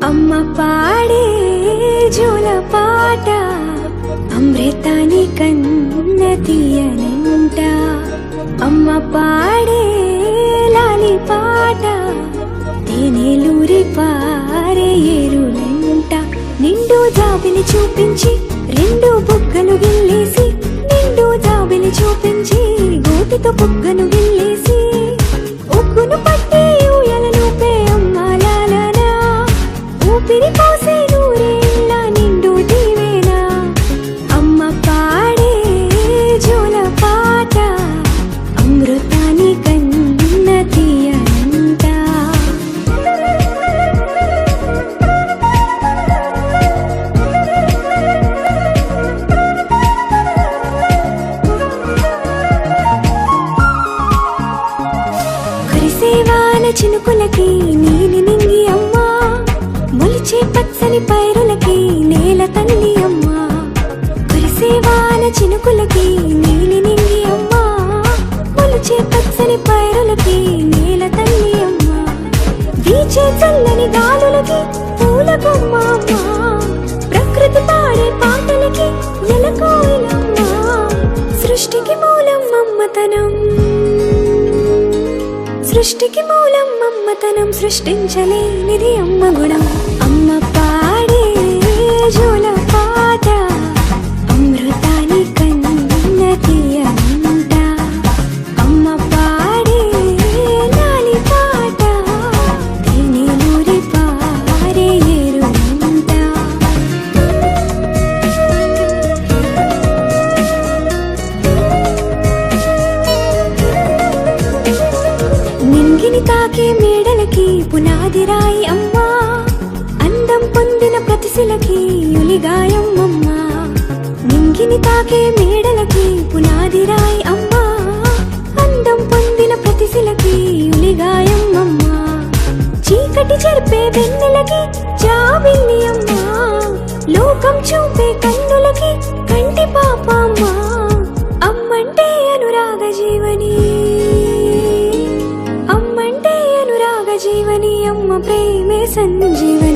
అమ్మ పాడే జోల పాట అమృతాని కన్న తీయనంట. అమ్మ పాడే లాలి పాట తేనెలూరి పారే ఏరులంట. నిండు జాబిలి చూపించి రెండు బుగ్గలు గిల్లేసి, నిండు జాబిలి చూపించి గోటితో బుగ్గను గిల్లేసి, ఉగ్గును పట్టి ఊయలలోపే అమ్మాలాలనా, ఊపిరి పోసే నూరేళ్ళ నిండు దీవేనా. అమ్మ పాడే జోల పాట అమృతాని కన్న తీయనంట. కురిసేవాన చినుకులకి నీలి నింగి అమ్మా, మొలిచే పచ్చని పైరులకి నేల తల్లి అమ్మా. కురిసేవాన చినుకులకి నీలి నింగి అమ్మా, మొలిచే పచ్చని పైరులకి నేల తల్లి అమ్మా. వీచే చల్లని గాలులకి పూల బొమ్మ అమ్మా, ప్రకృతి పాడే పాటలకి ఎలకోయిలమ్మా. సృష్టికి మూలం మమ్మతనం, సృష్టికి మూలం మమ్మతనం, సృష్టించలేనిది అమ్మ గుణం. అమ్మ పాడే జోల పాట అమృతాని కన్న తీయనంట. అమ్మ పాడే లాలి పాట తేనెలూరి పారే ఏరులంట. నింగిని తాకే మేడలకి పునాది రాయి అమ్మా, అందం పొందిన ప్రతిశిలకి ఉలిగాయం అమ్మా. నింగిని తాకే మేడలకి పునాది రాయి అమ్మా, అందం పొందిన ప్రతిశిలకి ఉలిగాయం అమ్మా. చీకటి చెరిపే వెన్నెలకి జాబిల్లి అమ్మా, లోకం చూపే కన్నులకి కంటి పాప అమ్మా. అమ్మంటే అనురాగ జీవని, అమ్మంటే అనురాగ జీవని, అమ్మ ప్రేమే సంజీవని.